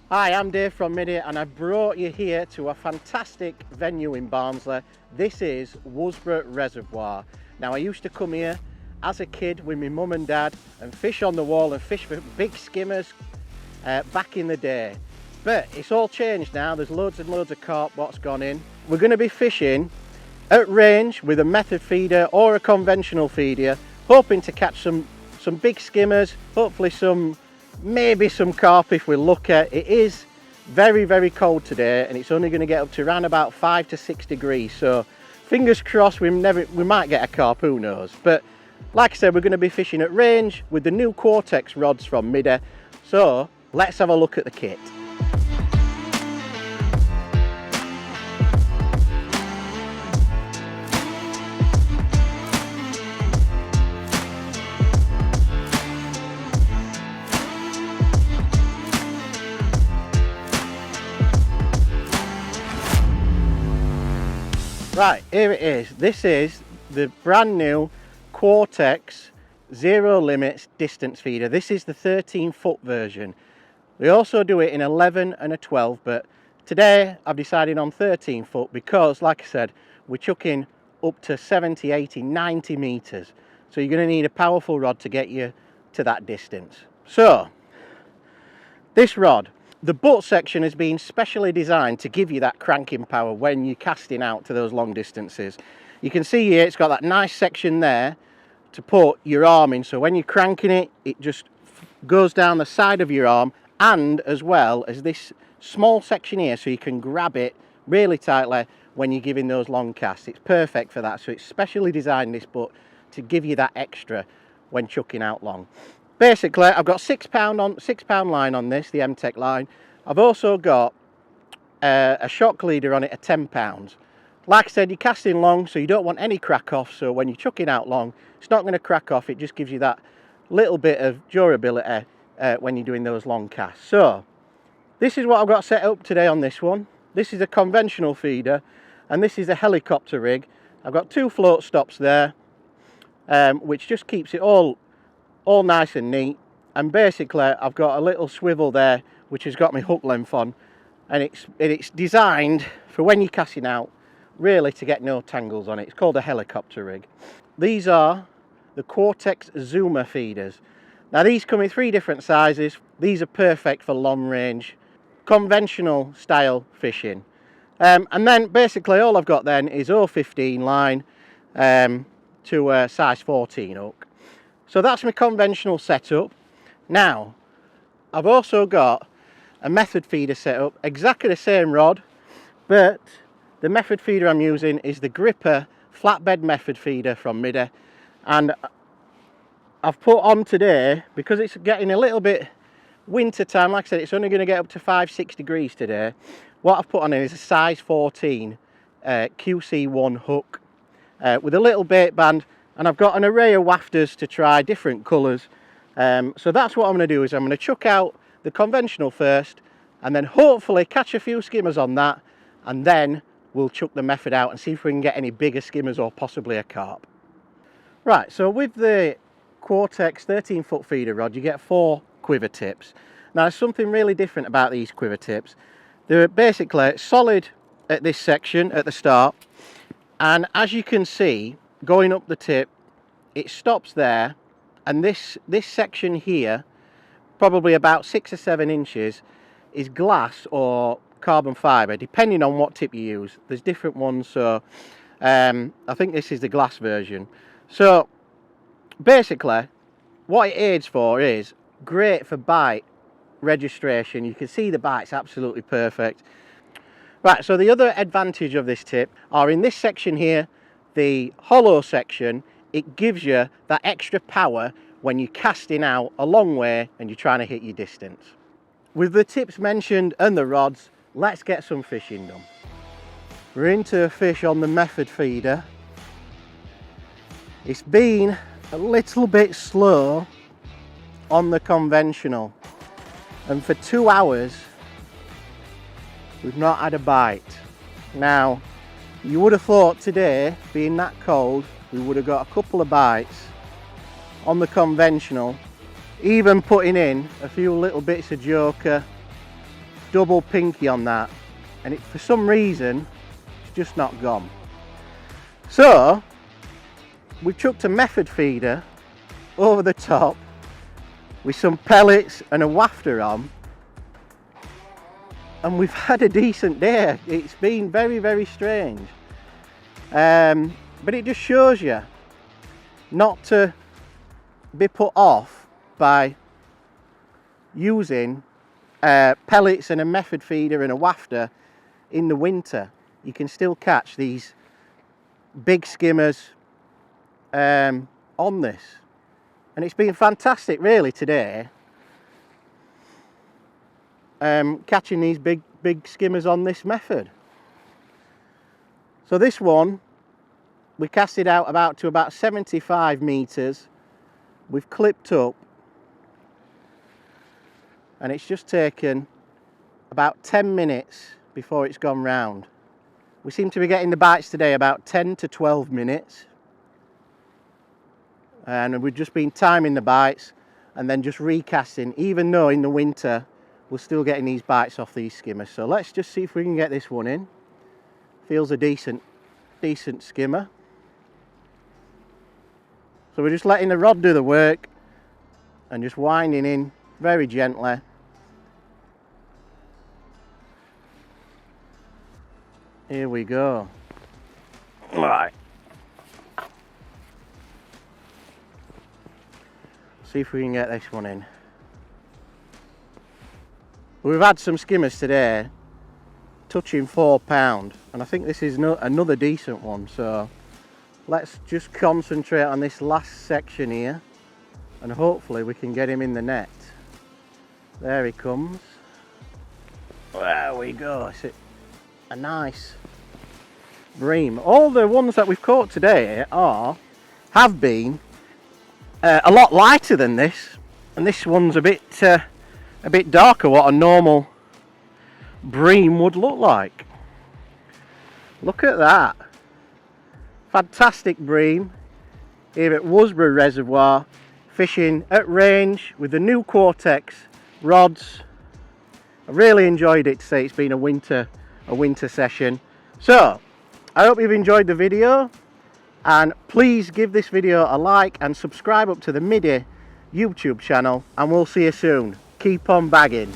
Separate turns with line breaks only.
Hi, I'm Dave from Middy and I've brought you here to a fantastic venue in Barnsley. This is Worsbrough Reservoir. Now I used to come here as a kid with my mum and dad and fish on the wall and fish for big skimmers back in the day. But it's all changed now, there's loads and loads of carp what's gone in. We're going to be fishing at range with a method feeder or a conventional feeder, hoping to catch some big skimmers, hopefully maybe some carp if we're lucky. It is very cold today and it's only going to get up to around about 5 to 6 degrees, so fingers crossed we might get a carp, who knows. But like I said, we're going to be fishing at range with the new Quartix rods from Middy, so let's have a look at the kit. Right, here it is. This is the brand new Quartix Zero Limits distance feeder. This is the 13-foot version. We also do it in 11 and a 12, but today I've decided on 13 foot because, like I said, we're chucking up to 70, 80, 90 meters. So you're going to need a powerful rod to get you to that distance. So, this rod, the butt section has been specially designed to give you that cranking power when you're casting out to those long distances. You can see here it's got that nice section there to put your arm in, so when you're cranking it, it just goes down the side of your arm, and as well as this small section here so you can grab it really tightly when you're giving those long casts. It's perfect for that, so it's specially designed, this butt, to give you that extra when chucking out long. Basically, I've got 6 pound line on this, the M-Tech line. I've also got a shock leader on it at 10 pounds. Like I said, you're casting long, so you don't want any crack off, so when you're chucking out long, it's not going to crack off, it just gives you that little bit of durability when you're doing those long casts. So, this is what I've got set up today on this one. This is a conventional feeder, and this is a helicopter rig. I've got 2 float stops there, which just keeps it all nice and neat, and basically I've got a little swivel there which has got my hook length on, and it's designed for when you're casting out, really, to get no tangles on it. It's called a helicopter rig. These are the Quartix Zoomer feeders. Now these come in 3 different sizes. These are perfect for long range conventional style fishing, and then basically all I've got then is 0.15 line to a size 14 hook. So that's my conventional setup. Now, I've also got a method feeder set up, exactly the same rod, but the method feeder I'm using is the Gripper flatbed method feeder from Middy, and I've put on today, because it's getting a little bit winter time, like I said, it's only going to get up to 5-6 degrees today. What I've put on is a size 14 QC1 hook with a little bait band, and I've got an array of wafters to try, different colours. So that's what I'm going to do, is I'm going to chuck out the conventional first, and then hopefully catch a few skimmers on that, and then we'll chuck the method out and see if we can get any bigger skimmers or possibly a carp. Right, so with the Quartix 13-foot feeder rod, you get 4 quiver tips. Now there's something really different about these quiver tips. They're basically solid at this section at the start, and as you can see, going up the tip, it stops there, and this section here, probably about 6 or 7 inches, is glass or carbon fibre, depending on what tip you use. There's different ones, so I think this is the glass version. So basically what it aids for is great for bite registration. You can see the bite's absolutely perfect. Right, so the other advantage of this tip are in this section here, the hollow section. It gives you that extra power when you're casting out a long way and you're trying to hit your distance. With the tips mentioned and the rods, let's get some fishing done. We're into a fish on the method feeder. It's been a little bit slow on the conventional, and for 2 hours we've not had a bite. Now, you would have thought today, being that cold, we would have got a couple of bites on the conventional, even putting in a few little bits of joker double pinky on that, and it, for some reason, it's just not gone. So we've chucked a method feeder over the top with some pellets and a wafter on, and we've had a decent day. It's been very, very strange, but it just shows you not to be put off by using pellets and a method feeder and a wafter in the winter. You can still catch these big skimmers on this, and it's been fantastic really today, catching these big skimmers on this method. So this one we cast it out to about 75 meters. We've clipped up, and it's just taken about 10 minutes before it's gone round. We seem to be getting the bites today about 10 to 12 minutes, and we've just been timing the bites and then just recasting, even though in the winter we're still getting these bites off these skimmers. So let's just see if we can get this one in. Feels a decent skimmer. So we're just letting the rod do the work and just winding in very gently. Here we go. All right. See if we can get this one in. We've had some skimmers today touching £4, and I think this is another decent one. So let's just concentrate on this last section here, and hopefully we can get him in the net. There he comes. There we go. It's a nice bream. All the ones that we've caught today have been a lot lighter than this, and this one's a bit darker, what a normal bream would look like. Look at that. Fantastic bream here at Worsbrough Reservoir, fishing at range with the new Quartix rods. I really enjoyed it today. It's been a winter session. So I hope you've enjoyed the video, and please give this video a like and subscribe up to the Middy YouTube channel, and we'll see you soon. Keep on bagging.